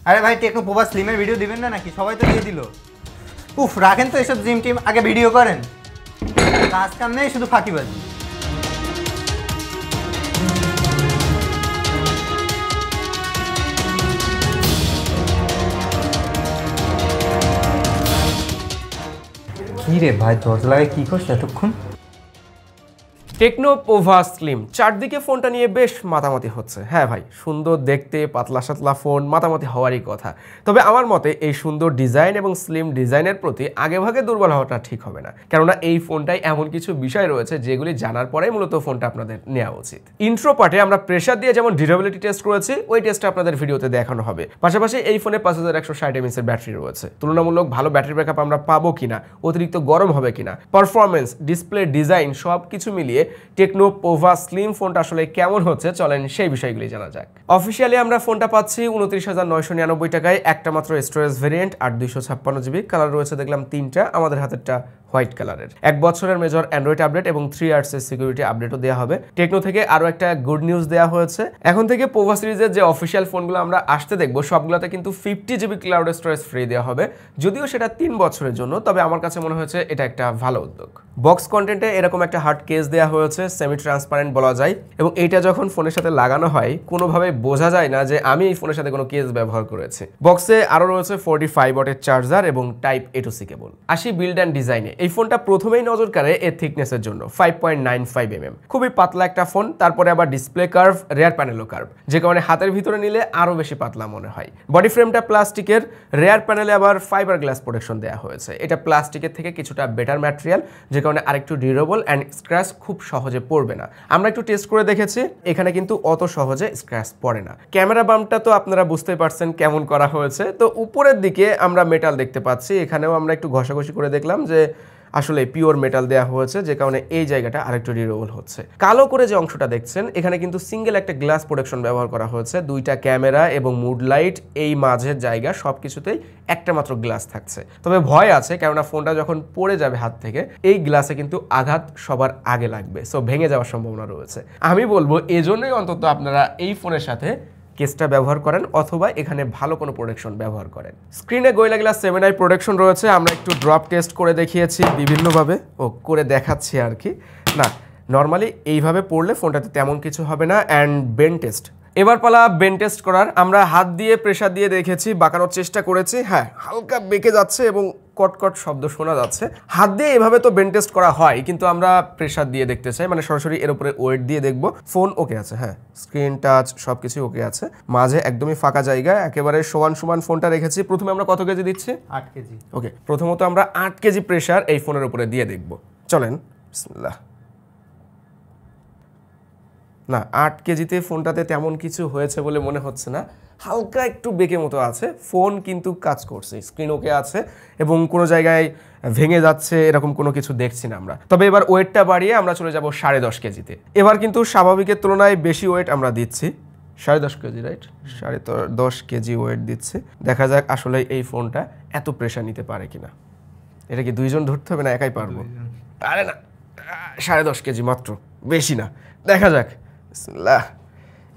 আরে ভাই techno Pova স্লিমের video দিবেন না নাকি? সবাই তো দিয়ে দিল। উফ, রাখেন তো এসব জিম টিম, আগে ভিডিও করেন। কাজ কাম নেই, শুধু ফাঁকিবাজি। কি রে ভাই, দরজা লাগে কি করছে এতক্ষণ? টেকনো পোভা স্লিম, চারদিকে ফোনটা নিয়ে বেশ মাতামাতি হচ্ছে। হ্যাঁ ভাই, সুন্দর দেখতে পাতলা সাতলা ফোন, মাতামাতি হওয়ারই কথা। তবে আমার মতে এই সুন্দর ডিজাইন এবং স্লিম ডিজাইনের প্রতি আগেভাগে দুর্বল হওয়াটা ঠিক হবে না, কেননা এই ফোনটায় এমন কিছু বিষয় রয়েছে যেগুলি জানার পরেই মূলত ফোনটা আপনাদের নেওয়া উচিত। ইন্ট্রো পার্টে আমরা প্রেসার দিয়ে যেমন ডিউরেবিলিটি টেস্ট করেছি, ওই টেস্টটা আপনাদের ভিডিওতে দেখানো হবে। পাশাপাশি এই ফোনে 5160 mAh ব্যাটারি রয়েছে। তুলনামূলক ভালো ব্যাটারি ব্যাকআপ আমরা পাবো কিনা, অতিরিক্ত গরম হবে কিনা, পারফরমেন্স, ডিসপ্লে, ডিজাইন সব কিছু মিলিয়ে টেকনো পোভা স্লিম ফোনটা আসলে কেমন হচ্ছে, চলেন সেই বিষয়গুলি জানা যাক। অফিসিয়ালি আমরা ফোনটা পাচ্ছি 29,999 টাকায়। একটা মাত্র স্টোরেজ ভেরিয়েন্ট, 8/256 GB। কালার রয়েছে দেখলাম তিনটা, আমাদের হাতেরটা হোয়াইট কালারের। 1 বছরের মেজর অ্যান্ড্রয়েড আপডেট এবং 3 ইয়ার্সের সিকিউরিটি আপডেটও দেওয়া হবে। টেকনো থেকে আরও একটা গুড নিউজ দেওয়া হয়েছে। এখন থেকে পোভা সিরিজের যে অফিসিয়াল ফোনগুলো আমরা আসতে দেখবো, সবগুলোতে কিন্তু 50 GB ক্লাউড স্টোরেজ ফ্রি দেওয়া হবে। যদিও সেটা 3 বছরের জন্য, তবে আমার কাছে মনে হয়েছে এটা একটা ভালো উদ্যোগ। বক্স কন্টেন্টে এরকম একটা হার্ড কেস দেওয়া হয়েছে, সেমি ট্রান্সপারেন্ট বলা যায়, এবং এইটা যখন ফোনের সাথে লাগানো হয় কোনোভাবে বোঝা যায় না যে আমি এই ফোনের সাথে কোনো কেস ব্যবহার করেছি। বক্সে আরও রয়েছে 45 ওয়াটের চার্জার এবং টাইপ A to C কেবল। আসি বিল্ড অ্যান্ড ডিজাইনে। এই ফোনটা প্রথমেই নজর কাড়ে এর থিকনেসের জন্য, 5.95 mm। খুবই পাতলা একটা ফোন, তারপরে আবার ডিসপ্লে কার্ভ, রেয়ার প্যানেলও কার্ভ, যে কারণে হাতের ভিতরে নিলে আরও বেশি পাতলা মনে হয়। বডি ফ্রেমটা প্লাস্টিকের, রেয়ার প্যানেলে আবার ফাইবার গ্লাস প্রোটেকশন দেওয়া হয়েছে। এটা প্লাস্টিকের থেকে কিছুটা বেটার ম্যাটেরিয়াল, যে কারণে আরেকটু ডিউরেবল অ্যান্ড স্ক্র্যাচ খুব সহজে পড়বে না। আমরা একটু টেস্ট করে দেখেছি, এখানে কিন্তু অত সহজে স্ক্র্যাচ পড়ে না। ক্যামেরা বাম্পটা তো আপনারা বুঝতে পারছেন কেমন করা হয়েছে। তো উপরের দিকে আমরা মেটাল দেখতে পাচ্ছি, এখানেও আমরা একটু ঘষাঘষি করে দেখলাম যে আসলে পিওর মেটাল দেওয়া হয়েছে, যে কারণে এই জায়গাটা আরেকটু ডিউরেবল হচ্ছে। কালো করে যে অংশটা দেখছেন, এখানে কিন্তু সিঙ্গেল একটা গ্লাস প্রোটেকশন ব্যবহার করা হয়েছে। দুইটা ক্যামেরা এবং মুড লাইট, এই মাঝের জায়গা সব কিছুতেই একটা মাত্র গ্লাস থাকছে। তবে ভয় আছে, কেননা ফোনটা যখন পড়ে যাবে হাত থেকে, এই গ্লাসে কিন্তু আঘাত সবার আগে লাগবে, সো ভেঙে যাওয়ার সম্ভাবনা রয়েছে। আমি বলবো এজন্যই অন্তত আপনারা এই ফোনের সাথে কেসটা ব্যবহার করেন, অথবা এখানে ভালো কোনো প্রোটেকশন ব্যবহার করেন। স্ক্রিনে গোরিলা গ্লাস 7i প্রোটেকশন রয়েছে। আমরা একটু ড্রপ টেস্ট করে দেখিয়েছি বিভিন্নভাবে, করে দেখাচ্ছি আর কি। না, নর্মালি এইভাবে পড়লে ফোনটাতে তেমন কিছু হবে না। অ্যান্ড বেন টেস্ট, এবার পালা বেন টেস্ট করার। আমরা হাত দিয়ে প্রেসার দিয়ে দেখেছি, বাঁকানোর চেষ্টা করেছি, হ্যাঁ হালকা বেঁকে যাচ্ছে এবং কটকট শব্দ শোনা যাচ্ছে। হাত দিয়ে এভাবে তো বেন টেস্ট করা হয়, কিন্তু আমরা প্রেসার দিয়ে দেখতে চাই, মানে সরাসরি এর উপরে ওয়েট দিয়ে দেখব। ফোন ওকে আছে, হ্যাঁ স্ক্রিন টাচ সব কিছু ওকে আছে। মাঝে একদমই ফাঁকা জায়গায় একেবারে সমান সমান ফোনটা রেখেছি। প্রথমে আমরা কত কেজি দিচ্ছি? 8 কেজি। ওকে, প্রথমত আমরা 8 কেজি প্রেসার এই ফোনের উপরে দিয়ে দেখব। চলেন, বিসমিল্লাহ। না, 8 কেজিতে ফোনটাতে তেমন কিছু হয়েছে বলে মনে হচ্ছে না, হালকা একটু বেঁকে মতো আছে। ফোন কিন্তু কাজ করছে, স্ক্রিন ওকে আছে এবং কোনো জায়গায় ভেঙে যাচ্ছে এরকম কোনো কিছু দেখছি না আমরা। তবে এবার ওয়েটটা বাড়িয়ে আমরা চলে যাব 10.5 কেজিতে। এবার কিন্তু স্বাভাবিকের তুলনায় বেশি ওয়েট আমরা দিচ্ছি, 10.5 কেজি, রাইট? 10.5 কেজি ওয়েট দিচ্ছে। দেখা যাক আসলে এই ফোনটা এত প্রেশার নিতে পারে কিনা। এটা কি দুইজন ধরতে হবে না একাই পারবো? আরে না, 10.5 কেজি মাত্র, বেশি না। দেখা যাক, বিসমিল্লাহ।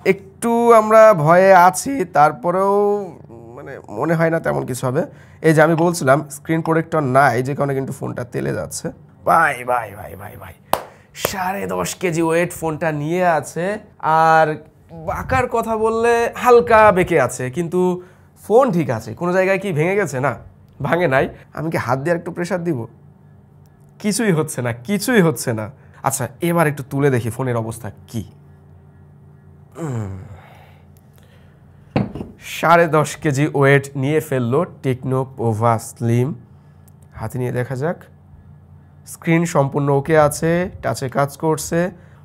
একটু আমরা ভয়ে আছি, তারপরেও মানে মনে হয় না তেমন কিছু হবে। এই যে আমি বলছিলাম স্ক্রিন প্রোটেক্টর নাই, যে কারণে কিন্তু ফোনটা তেলে যাচ্ছে। ভাই ভাই ভাই ভাই ভাই 10.5 কেজি ওয়েট ফোনটা নিয়ে আছে। আর বাঁকার কথা বললে হালকা বেঁকে আছে, কিন্তু ফোন ঠিক আছে। কোনো জায়গায় কি ভেঙে গেছে? না, ভাঙে নাই। আমি কি হাত দিয়ে একটু প্রেসার দিব? কিছুই হচ্ছে না, কিছুই হচ্ছে না। আচ্ছা, এবার একটু তুলে দেখি ফোনের অবস্থা কি। 10.5 কেজি ওয়েট নিয়ে ফেললো টেকনো পোভা স্লিম। হাতে নিয়ে দেখা যাক। স্ক্রিন সম্পূর্ণ ওকে আছে, টাচে কাজ করছে,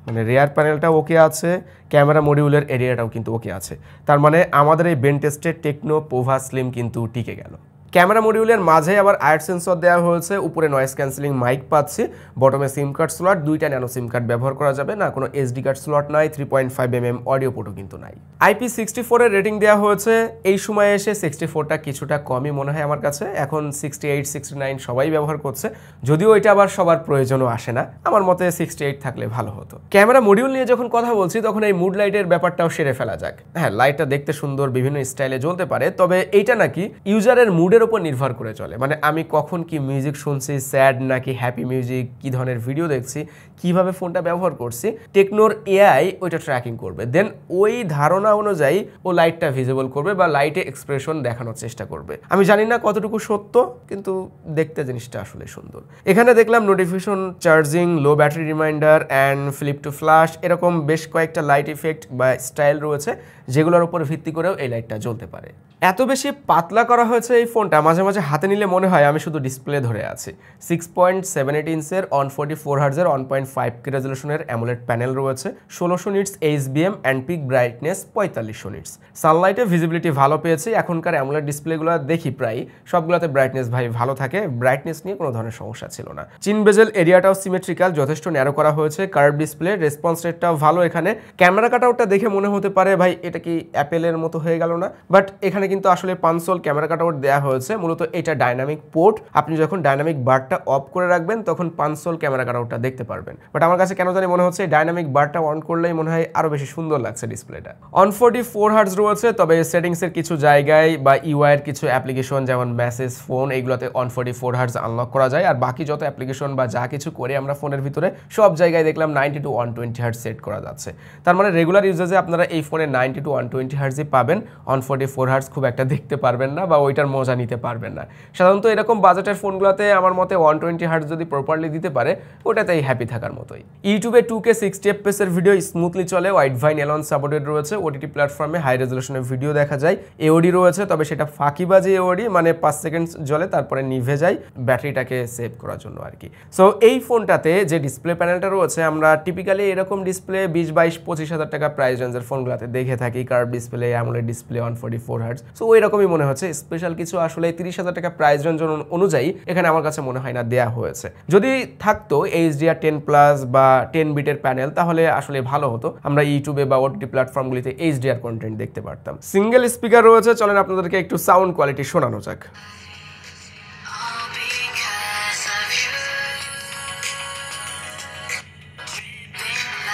মানে রেয়ার প্যানেলটাও ওকে আছে, ক্যামেরা মডিউলের এরিয়াটাও কিন্তু ওকে আছে। তার মানে আমাদের এই বেন টেস্টে টেকনো পোভা স্লিম কিন্তু টিকে গেল। ক্যামেরা মডিউলের মাঝে আবার আয়ার সেন্সর দেওয়া হয়েছে, উপরে নয়েজ ক্যান্সেলিং মাইক পাচ্ছি, বটমে সিম কার্ড স্লট, 2টা ন্যানো সিম কার্ড ব্যবহার করা যাবে না, কোনো এসডি কার্ড স্লট নাই, 3.5mm অডিও পোর্টও কিন্তু নাই। IP64 এর রেটিং দেওয়া হয়েছে, এই সময়ে এসে 64টা কিছুটা কমই মনে হয় আমার কাছে, এখন 68 69 সবাই ব্যবহার করছে, যদিও এটা আবার সবার প্রয়োজনও আসে না, আমার মতে 68 থাকলে ভালো হতো। ক্যামেরা মডিউল নিয়ে যখন কথা বলছি তখন এই মুড লাইটের ব্যাপারটাও সেরে ফেলা যাক। হ্যাঁ, লাইটটা দেখতে সুন্দর, বিভিন্ন স্টাইলে জ্বলতে পারে, তবে এইটা নাকি ইউজারের মুডের উপর নির্ভর করে চলে, মানে আমি কখন কি মিউজিক শুনছি, স্যাড নাকি হ্যাপি মিউজিক, কি ধরনের ভিডিও দেখছি, কিভাবে ফোনটা ব্যবহার করছি, টেকনোর এআই ওইটা ট্র্যাকিং করবে, দেন ওই ধারণা অনুযায়ী ও লাইটটা ভিজিবল করবে বা লাইটে এক্সপ্রেশন দেখানোর চেষ্টা করবে। আমি জানি না কতটুকু সত্য, কিন্তু দেখতে জিনিসটা আসলে সুন্দর। এখানে দেখলাম notification, charging, low battery reminder and flip to flash, এরকম বেশ কয়েকটা লাইট ইফেক্ট বা স্টাইল রয়েছে, যেগুলোর উপর ভিত্তি করেও এই লাইটটা জ্বলতে পারে। এত বেশি পাতলা করা হয়েছে এই ফোনটা, মাঝে মাঝে হাতে নিলে মনে হয় আমি শুধু ডিসপ্লে ধরে আছি। 6.78 ইঞ্চের 144 হার্জের 1.5K রেজলিউশনের অ্যামোলেড প্যানেল রয়েছে, 1600 nits HBM and peak brightness 4500 nits. সানলাইটে ভিজিবিলিটি ভালো পেয়েছি, এখনকার অ্যামোলেড ডিসপ্লেগুলো দেখি প্রায় সবগুলোতে ব্রাইটনেস ভালো থাকে, ব্রাইটনেস নিয়ে কোনো ধরনের সমস্যা ছিল না। চিন বেজেল এরিয়াটাও সিমেট্রিক্যাল, যথেষ্ট ন্যারো করা হয়েছে, কার্ভ ডিসপ্লে, রেসপন্স রেটটাও ভালো। এখানে ক্যামেরা কাটআউটটা দেখে মনে হতে পারে ভাই এটা কি অ্যাপেলের মতো হয়ে গেল না, বাট এখানে কিন্তু আসলে পাঁচসোল ক্যামেরা কাটআউট দেওয়া হয়েছে, মূলত এটা ডাইনামিক পোর্ট, আপনি যখন ডাইনামিক বারটা অফ করে রাখবেন তখন পাঁচসোল ক্যামেরা কাটআউটটা দেখতে পারবেন, বাট আমার কাছে কেন জানি মনে হচ্ছে ডাইনামিক বারটা অন করলেই মনে হয় আরো বেশি সুন্দর লাগছে ডিসপ্লেটা। 144 হার্জ রয়েছে, তবে সেটিংসের কিছু জায়গায় বা ইউআই এর কিছু অ্যাপ্লিকেশন যেমন মেসেজ, ফোন, এইগুলোতে 144 হার্জ আনলক করা যায়, আর বাকি যত অ্যাপ্লিকেশন বা যা কিছু করে আমরা ফোনের ভিতরে সব জায়গায় দেখলাম 90 to 120 হার্জ সেট করা যাচ্ছে। তার মানে রেগুলার ইউজেজে আপনারা এই ফোনে 90 to 120 হার্জই পাবেন, 144 হার্জ খুব একটা দেখতে পারবেন না বা ওইটার মজা নিতে পারবেন না। সাধারণত এরকম বাজেটের ফোনগুলোতে আমার মতে 120 হার্জ যদি প্রপারলি দিতে পারে ওটাতেই হ্যাপি থাকার মতোই। ইউটিউবে 2K 60 FPS এর ভিডিও স্মুথলি চলে, ওয়াইড ভাইন এলন সাপোর্টেড রয়েছে, ওটিটি প্ল্যাটফর্মে হাই রেজলিউশনের ভিডিও দেখা যায়, এওডি রয়েছে, তবে সেটা ফাঁকিবাজি এওডি, মানে 5 সেকেন্ড জ্বলে তারপরে নিভে যায় ব্যাটারিটাকে সেভ করার জন্য আর কি। সো এই ফোনটাতে যে ডিসপ্লে প্যানেলটা রয়েছে, আমরা টিপিক্যালি এরকম ডিসপ্লে 20, 22, 25 হাজার টাকা প্রাইস রেঞ্জের ফোনগুলোতে দেখে থাকি, curve display, AMOLED display, 144 hertz, so ওই রকমই মনে হচ্ছে। স্পেশাল কিছু আসলে 30,000 টাকা প্রাইস রেঞ্জ অনুযায়ী এখানে আমার কাছে মনে হয় না দেয়া হয়েছে। যদি থাকতো HDR10+ বা 10 বিটের প্যানেল তাহলে আসলে ভালো হতো, আমরা ইউটিউবে বা ওটিটি প্ল্যাটফর্মগুলিতে HDR কন্টেন্ট দেখতে পারতাম। সিঙ্গেল স্পিকার রয়েছে, চলেন আপনাদেরকে একটু সাউন্ড কোয়ালিটি শোনানো যাক।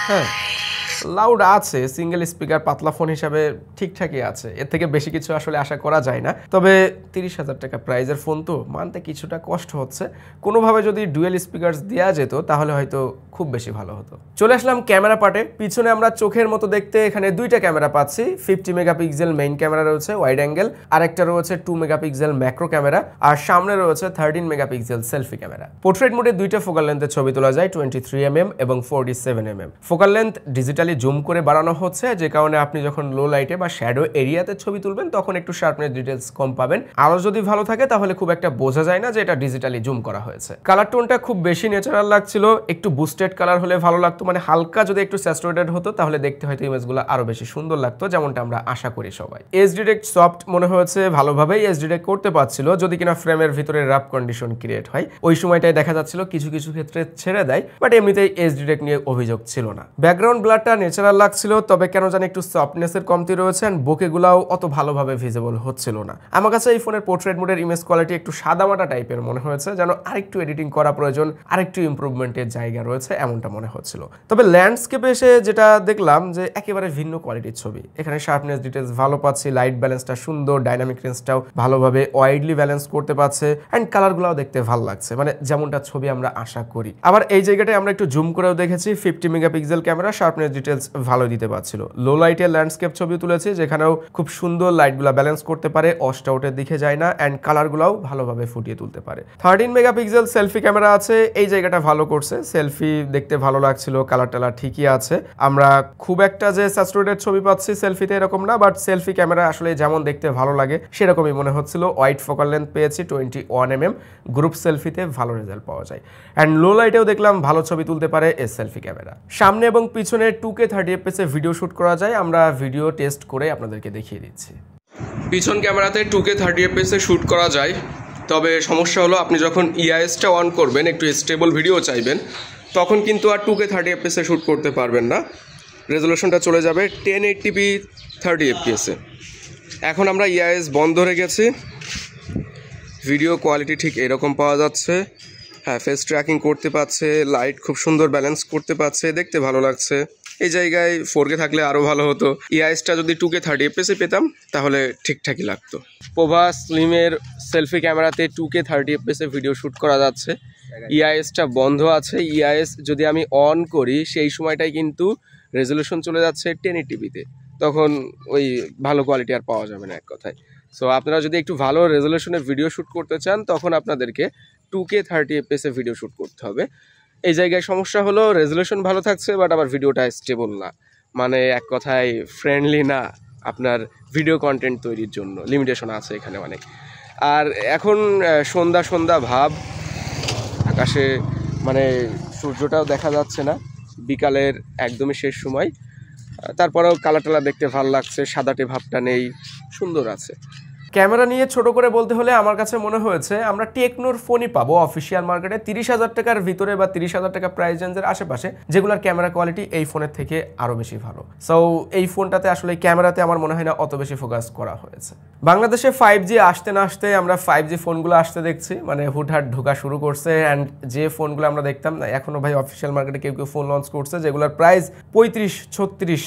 হ্যাঁ, লাউড আছে, সিঙ্গেল স্পিকার, পাতলা ফোন হিসাবে ঠিকঠাকই আছে, এর থেকে বেশি কিছু আসলে আশা করা যায় না। তবে 30,000 টাকা প্রাইজের ফোন তো মানতে কিছুটা কষ্ট হচ্ছে, কোনোভাবে যদি ডুয়েল স্পিকার দেওয়া যেত তাহলে হয়তো খুব বেশি ভালো হতো। চলে আসলাম ক্যামেরা পার্টে। পিছনে আমরা চোখের মতো দেখতে এখানে 2টা ক্যামেরা পাচ্ছি, 50 মেগাপিক্সেল মেইন ক্যামেরা রয়েছে ওয়াইড অ্যাঙ্গেল, আরেকটা রয়েছে 2 মেগাপিক্সেল ম্যাক্রো ক্যামেরা, আর সামনে রয়েছে 13 মেগাপিক্সেল সেলফি ক্যামেরা। পোর্ট্রেট মোডে 2টা ফোকাল লেন্থের ছবি তোলা যায়, 23mm এবং 47mm। Focal length digitally zoom করে বাড়ানো হচ্ছে, যে কারণে আপনি যখন লো লাইটে বা শ্যাডো এরিয়াতে ছবি তুলবেন তখন একটু শার্পনেস ডিটেলস কম পাবেন। আলো যদি ভালো থাকে তাহলে খুব একটা বোঝা যায় না যে এটা ডিজিটালি জুম করা হয়েছে। কালার টোনটা খুব বেশি ন্যাচারাল লাগছিল, একটু বুস্টেড কালার হলে ভালো লাগতো, মানে হালকা যদি একটু স্যাচুরেটেড হতো তাহলে দেখতে হয়তো ইমেজগুলো আরো বেশি সুন্দর লাগতো, যেমনটা আমরা আশা করি সবাই। এজ ডিটেক্ট সফট মনে হয়েছে, ভালোভাবেই এজ ডিটেক্ট করতে পারছিল, যদি কিনা ফ্রেমের ভিতরে রাফ কন্ডিশন ক্রিয়েট হয়, ওই সময়টাই দেখা যাচ্ছিল কিছু কিছু ক্ষেত্রে ছেড়ে দেয়, বাট এমনিতেই এজ ডিটেক্ট নিয়ে অভিযোগ ছিল না। ব্যাকগ্রাউন্ড ব্লারটা ন্যাচারাল লাগছিল, তবে কেন জানি একটু সফটনেসের কমতি রয়েছে, এন্ড বোকেগুলাও অত ভালোভাবে ভিজিবল হচ্ছিল না। আমার কাছে এই ফোনের পোর্ট্রেট মোডের ইমেজ কোয়ালিটি একটু সাদামাটা টাইপের মনে হয়েছে, যেন আরেকটু এডিটিং করা প্রয়োজন, আরেকটু ইমপ্রুভমেন্টের জায়গা রয়েছে এমনটা মনে হচ্ছিল। তবে ল্যান্ডস্কেপে এসে যেটা দেখলাম যে একেবারে ভিন্ন কোয়ালিটির ছবি, এখানে শার্পনেস ডিটেলস ভালো পাচ্ছি, লাইট ব্যালেন্সটা সুন্দর, ডাইনামিক রেঞ্জটাও ভালোভাবে ওয়াইডলি ব্যালেন্স করতে পারছে, এন্ড কালারগুলোও দেখতে ভালো লাগছে, মানে যেমনটা ছবি আমরা আশা করি। আবার এই জায়গাটায় আমরা একটু জুম করেও দেখেছি, 50 মেগাপিক্সেল ক্যামেরা শার্পনেস ডিটেলস ভালো দিতে পারছিল। লো লাইটের ল্যান্ডস্কেপ ছবি তুলেছি, যেখানেও খুব সুন্দর লাইটগুলো ব্যালেন্স করতে পারে, অস্ট আউটের দিকে যায় না, এন্ড কালারগুলোও ভালোভাবে ফুটিয়ে তুলতে পারে। 13 মেগাপিক্সেল সেলফি ক্যামেরা আছে, এই জায়গাটা ভালো করছে, সেলফি দেখতে ভালো লাগছিল, কালার টালার ঠিকই আছে। আমরা খুব একটা যে স্যাচুরেটেড ছবি পাচ্ছি সেলফিতে এরকম না, বাট সেলফি ক্যামেরা আসলে যেমন দেখতে ভালো লাগে সেরকমই মনে হচ্ছিল। ওয়াইড ফোকাল লেন্থ পেয়েছি 21mm, গ্রুপ সেলফিতে ভালো রেজাল্ট পাওয়া যায়, এন্ড লো লাইটেও দেখলাম ভালো ছবি তুলতে পারে এই সেলফি ক্যামেরা। সামনে এবং পিছনে 2K 30 FPS ভিডিও শুট করা যায়, আমরা ভিডিও টেস্ট করে আপনাদেরকে দেখিয়ে দিচ্ছি। পিছন ক্যামেরাতে 2K 30fps শ্যুট করা যায়, তবে সমস্যা হলো আপনি যখন ইআইএসটা অন করবেন, একটু স্টেবল ভিডিও চাইবেন, তখন কিন্তু আর 2K 30fps শ্যুট করতে পারবেন না। রেজলিউশনটা চলে যাবে 1080p 30fps। এখন আমরা ইআইএস বন্ধ রেখেছি, ভিডিও কোয়ালিটি ঠিক এরকম পাওয়া যাচ্ছে। হ্যাঁ, ফেস ট্র্যাকিং করতে পারছে, লাইট খুব সুন্দর ব্যালেন্স করতে পারছে, দেখতে ভালো লাগছে। এই জায়গায় 4K থাকলে আরও ভালো হতো। ইআইএসটা যদি 2K 30fps পেতাম তাহলে ঠিকঠাকই লাগতো। পোভা স্লিমের সেলফি ক্যামেরাতে 2K 30fps ভিডিও শ্যুট করা যাচ্ছে। ইআইএসটা বন্ধ আছে। ইআইএস যদি আমি অন করি সেই সময়টাই কিন্তু রেজলিউশন চলে যাচ্ছে 1080pতে, তখন ওই ভালো কোয়ালিটি আর পাওয়া যাবে না এক কথায়। সো আপনারা যদি একটু ভালো রেজলিউশনে ভিডিও শ্যুট করতে চান তখন আপনাদেরকে 2K 30fps ভিডিও শ্যুট করতে হবে। এই জায়গায় সমস্যা হলো রেজলিউশন ভালো থাকছে বাট আবার ভিডিওটা স্টেবল না, মানে এক কথায় ফ্রেন্ডলি না আপনার ভিডিও কন্টেন্ট তৈরির জন্য। লিমিটেশন আছে এখানে অনেক। আর এখন সন্ধ্যা সন্ধ্যা ভাব, আকাশে মানে সূর্যটাও দেখা যাচ্ছে না, বিকালের একদমই শেষ সময়। তারপরেও কালার টালা দেখতে ভালো লাগছে, সাদাটে ভাবটা নেই, সুন্দর আছে। ক্যামেরা নিয়ে ছোট করে বলতে হলে আমার কাছে মনে হয়েছে আমরা টেকনোর ফোনই পাবো অফিসিয়াল মার্কেটে 30,000 টাকার ভিতরে বা 30,000 টাকা প্রাইস রেঞ্জের আশেপাশে, যেগুলোর ক্যামেরা কোয়ালিটি এই ফোনের থেকে আরও বেশি ভালো। সো এই ফোনটাতে আসলে ক্যামেরাতে আমার মনে হয় না অত বেশি ফোকাস করা হয়েছে। বাংলাদেশে 5G আসতে না আসতে আমরা 5G ফোনগুলো আসতে দেখছি, মানে হুটহাট ঢোকা শুরু করছে। অ্যান্ড যে ফোনগুলো আমরা দেখতাম না, এখনও ভাই অফিসিয়াল মার্কেটে কেউ কেউ ফোন লঞ্চ করছে যেগুলোর প্রাইস 35-36,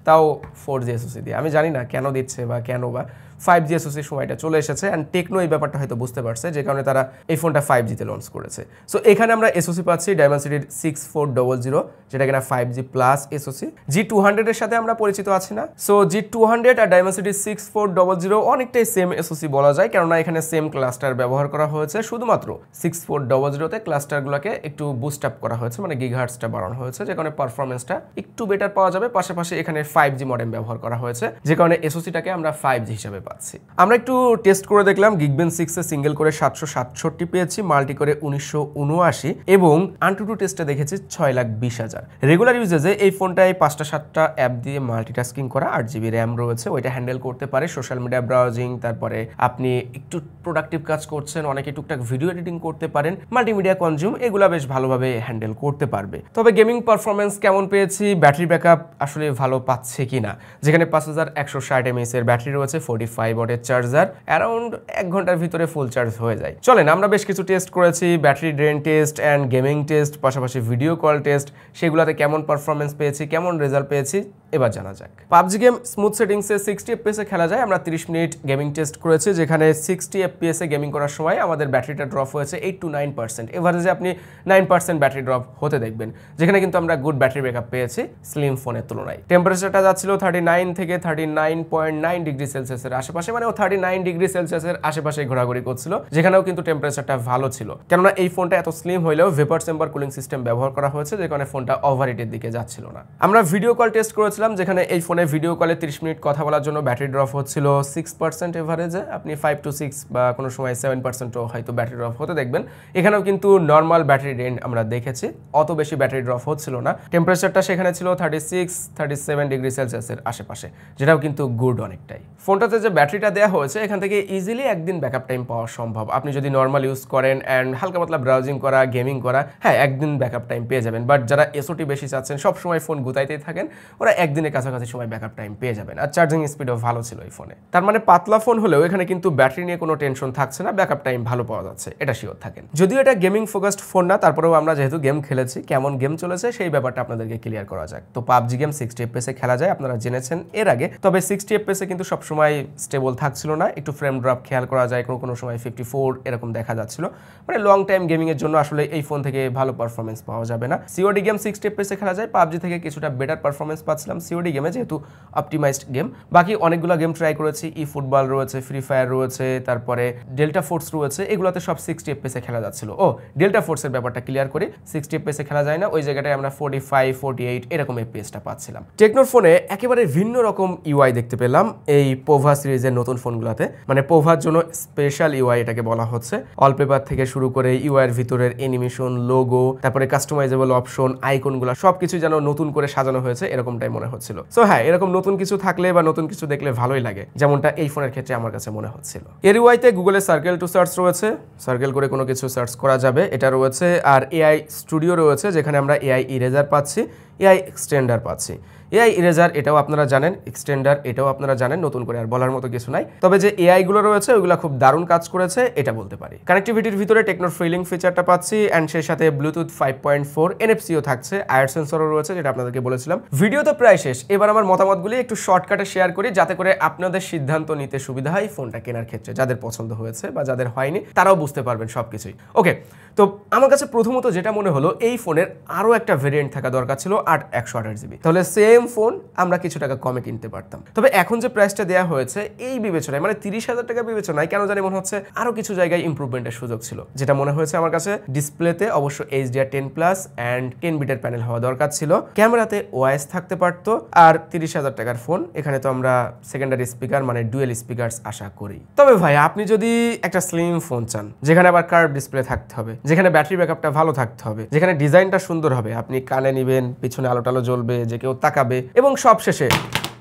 তাও 4G SoC দিয়ে। আমি জানি না কেন দিচ্ছে বা কেন বা 5G SoC সময়টা চলে এসেছে। অ্যান্ড টেকনো এই ব্যাপারটা হয়তো বুঝতে পারছে, যে কারণে তারা এই ফোনটা 5Gতে লঞ্চ করেছে। সো এখানে আমরা SoC পাচ্ছি ডায়মেনসিটির 6400, যেটা কিনা 5G প্লাস SoC। G200 এর সাথে আমরা পরিচিত আছি না, সো G200 আর ডায়মেনসিটির 6400 অনেকটাই সেম SoC বলা যায়, কেননা এখানে সেম ক্লাস্টার ব্যবহার করা হয়েছে। শুধুমাত্র 6400তে ক্লাস্টারগুলোকে একটু বুস্ট আপ করা হয়েছে, মানে গিগাহার্টসটা বাড়ানো হয়েছে, যে কারণে পারফরমেন্সটা একটু বেটার পাওয়া যাবে। পাশাপাশি এখানে 5G মডেম ব্যবহার করা হয়েছে, যে কারণে SoCটাকে আমরা 5G হিসেবে পাচ্ছি। আমরা একটু টেস্ট করে দেখলাম, গিগবেন 6 এ সিঙ্গেল করে 767 পেয়েছি, মাল্টি করে 1979 এবং আনটুটু টেস্টে দেখেছি 6,20,000। রেগুলার ইউজেজে এই ফোনটায় 5টা-7টা অ্যাপ দিয়ে মাল্টিটাস্কিং করা, 8GB র্যাম রয়েছে, ওইটা হ্যান্ডেল করতে পারে। সোশ্যাল মিডিয়া ব্রাউজিং, তারপরে আপনি একটু প্রোডাক্টিভ কাজ করছেন, অনেকে টুকটাক ভিডিও এডিটিং করতে পারেন, মাল্টিমিডিয়া কনজিউম, এগুলা বেশ ভালোভাবে হ্যান্ডেল করতে পারবে। তবে গেমিং পারফরমেন্স কেমন পেয়েছি, ব্যাটারি ব্যাকআপ আসলে ভালো পাচ্ছে কিনা, যেখানে 5160 mAh এর ব্যাটারি রয়েছে, 45 ওয়াটের চার্জার, অ্যারাউন্ড 1 ঘন্টার ভিতরে ফুল চার্জ হয়ে যায়। চলেন আমরা বেশ কিছু টেস্ট করেছি, battery drain test and gaming test, পাশাপাশি ভিডিও কল টেস্ট, সেগুলোতে কেমন পারফরমেন্স পেয়েছি, কেমন রেজাল্ট পেয়েছি এবার জানা যাক। পাবজি গেম স্মুথ সেটিংসে 60 FPS খেলা যায়। আমরা 30 মিনিট গেমিং টেস্ট করেছি, যেখানে 60 FPS গেমিং করার সময় আমাদের ব্যাটারিটা ড্রপ হয়েছে 8 to 9%। এভারেজে আপনি 9% ব্যাটারি ড্রপ হতে দেখবেন, যেখানে কিন্তু আমরা গুড ব্যাটারি ব্যাকআপ পেয়েছি স্লিম ফোনের তুলনায়। টেম্পারেচারটা যাচ্ছিল 39 থেকে 39.9 ডিগ্রি সেলসিয়াসের আশেপাশে, মানে ও 39 ডিগ্রি সেলসিয়াসের আশেপাশে ঘোরাঘুরি করছিল, যেখানেও কিন্তু টেম্পারেচারটা ভালো ছিল, কেননা এই ফোনটা এত স্লিম হইলেও ভেপার চেম্বার কুলিং সিস্টেম ব্যবহার করা হয়েছে, যে কারণে ফোনটা ওভারহিটের দিকে যাচ্ছিল না। আমরা ভিডিও কল টেস্ট করেছিলাম, যেখানে এই ফোনে ভিডিও কলে 30 মিনিট কথা বলার জন্য ব্যাটারি ড্রপ হচ্ছিল 6% এভারেজে। আপনি 5 to 6 বা কোনো সময় 7%ও হয়তো ব্যাটারি ড্রপ হতে দেখবেন। এখানেও কিন্তু নর্মাল ব্যাটারি রেঞ্জ আমরা দেখেছি, অত বেশি ব্যাটারি ড্রপ হচ্ছিল না। টেম্পারেচারটা সেখানে ছিল 36-37 ডিগ্রি সেলসিয়াসের আশেপাশে, যেটাও কিন্তু গুড অনেকটাই। ফোনটাতে যে ব্যাটারিটা দেওয়া হয়েছে, এখান থেকে ইজিলি একদিন ব্যাকআপ টাইম পাওয়া সম্ভব। আপনি যদি নর্মাল ইউজ করেন অ্যান্ড হালকা পাতলা ব্রাউজিং করা, গেমিং করা, হ্যাঁ একদিন ব্যাকআপ টাইম পেয়ে যাবেন। বাট যারা এসওটি বেশি চাচ্ছেন, সব সময় ফোন গুতাইতেই থাকেন, ওরা একদিনের কাছাকাছি সময় ব্যাকআপ টাইম পেয়ে যাবেন। আর চার্জিং স্পিডও ভালো ছিল এই ফোনে। তার মানে পাতলা ফোন হলেও এখানে কিন্তু ব্যাটারি নিয়ে কোনো টেনশন থাকছে না, ব্যাকআপ টাইম ভালো পাওয়া যাচ্ছে, এটা শিওর থাকেন। যদিও এটা গেমিং ফোকাসড ফোন না, তারপরেও আমরা যেহেতু গেম খেলেছি, কেমন গেম চলেছে সেই ব্যাপারটা আপনাদেরকে ক্লিয়ার করা যাক। তো পাবজি গেম 60 FPS খেলা যায়, আপনারা জেনেছেন এর আগে। তবে 60 FPS কিন্তু সবসময় স্টেবল থাকছিল না, একটু ফ্রেম ড্রপ খেয়াল করা যায়, কোনো সময় 54 এরকম দেখা যাচ্ছিল। মানে লং টাইম গেমিং এর জন্য আসলে এই ফোন থেকে ভালো পারফরমেন্স পাওয়া যাবে না। সিওডি গেম 60 FPS খেলা যায়, পাবজি থেকে কিছুটা বেটার পারফরমেন্স পাচ্ছিলাম সিওডি গেমে, যেহেতু অপটিমাইজড গেম। বাকি অনেকগুলো গেম ট্রাই করেছি, ই ফুটবল রয়েছে, ফ্রি ফায়ার রয়েছে, তারপরে ডেল্টা ফোর্স রয়েছে, এগুলোতে সব 60 FPS খেলা যাচ্ছিল। ও ডেল্টা ফোর্সের ব্যাপারটা ক্লিয়ার করি, 60 FPS খেলা যায় না, ওই জায়গাটায় আমরা 45-48 এরকম FPS টা পাচ্ছিলাম। টেকনোর ফোনে একেবারে ভিন্ন রকম ইউআই দেখতে পেলাম এই পোভা সিরিজ সিরিজের নতুন ফোনগুলোতে, মানে পোভার জন্য স্পেশাল ইউআই এটাকে বলা হচ্ছে। ওয়ালপেপার থেকে শুরু করে ইউআইয়ের ভিতরের অ্যানিমেশন, লোগো, তারপরে কাস্টমাইজেবল অপশন, আইকনগুলো সবকিছু যেন নতুন করে সাজানো হয়েছে এরকমটাই মনে হচ্ছিল। সো হ্যাঁ, এরকম নতুন কিছু থাকলে বা নতুন কিছু দেখলে ভালোই লাগে, যেমনটা এই ফোনের ক্ষেত্রে আমার কাছে মনে হচ্ছিল। এর ইউআইতে গুগলের সার্কেল টু সার্চ রয়েছে, সার্কেল করে কোনো কিছু সার্চ করা যাবে, এটা রয়েছে। আর এআই স্টুডিও রয়েছে, যেখানে আমরা এআই ইরেজার পাচ্ছি, এআই এক্সটেন্ডার পাচ্ছি। এআই ইরেজার এটাও আপনারা জানেন, এক্সটেন্ডার এটাও আপনারা জানেন, নতুন করে আর বলার মতো কিছু নাই। তবে যে এআইগুলো রয়েছে ওইগুলো খুব দারুণ কাজ করেছে এটা বলতে পারি। কানেক্টিভিটির ভিতরে টেকনোর ফিলিং ফিচারটা পাচ্ছি, অ্যান্ড সেই সাথে ব্লুটুথ 5.4 এনএফসিও থাকছে, আয়ার সেন্সরও রয়েছে, যেটা আপনাদেরকে বলেছিলাম। ভিডিও তো প্রায় শেষ, এবার আমার মতামতগুলি একটু শর্টকাটে শেয়ার করি, যাতে করে আপনাদের সিদ্ধান্ত নিতে সুবিধা হয় ফোনটা কেনার ক্ষেত্রে। যাদের পছন্দ হয়েছে বা যাদের হয়নি তারাও বুঝতে পারবেন সবকিছুই। ওকে, তো আমার কাছে প্রথমত যেটা মনে হলো, এই ফোনের আরও একটা ভেরিয়েন্ট থাকা দরকার ছিল 128GB, তাহলে সেম ফোন আমরা কিছু টাকা কমে কিনতে পারতাম। তবে এখন যে প্রাইসটা দেওয়া হয়েছে এই বিবেচনায়, মানে 30,000 টাকা বিবেচনায়, কেন জানি মনে হচ্ছে আরও কিছু জায়গায় ইমপ্রুভমেন্টের সুযোগ ছিল। যেটা মনে হয়েছে আমার কাছে, ডিসপ্লেতে অবশ্য HDR10+ অ্যান্ড 10 বিটের প্যানেল হওয়া দরকার ছিল, ক্যামেরাতে ওআইএস থাকতে পারতো, আর 30,000 টাকার ফোন, এখানে তো আমরা সেকেন্ডারি স্পিকার মানে ডুয়েল স্পিকারস আশা করি। তবে ভাই, আপনি যদি একটা স্লিম ফোন চান, যেখানে আবার কার্ভ ডিসপ্লে থাকতে হবে, যেখানে ব্যাটারি ব্যাকআপটা ভালো থাকতে হবে, যেখানে ডিজাইনটা সুন্দর হবে, আপনি কানে নিবেন, পিছনে আলো টালো জ্বলবে, যে কেউ তাকাবে, এবং সবশেষে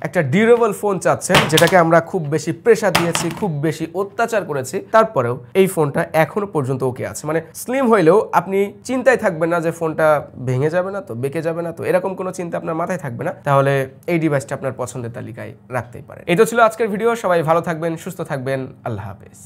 একটা ডিউরেবল ফোন চাচ্ছেন, যেটাকে আমরা খুব বেশি প্রেসার দিয়েছি, খুব বেশি অত্যাচার করেছি, তারপরেও এই ফোনটা এখনো পর্যন্ত ওকে আছে। মানে স্লিম হইলেও আপনি চিন্তায় থাকবেন না যে ফোনটা ভেঙে যাবে না তো, বেঁকে যাবে না তো, এরকম কোনো চিন্তা আপনার মাথায় থাকবে না, তাহলে এই ডিভাইসটা আপনার পছন্দের তালিকায় রাখতেই পারেন। এই তো ছিল আজকের ভিডিও। সবাই ভালো থাকবেন, সুস্থ থাকবেন, আল্লাহ হাফেজ।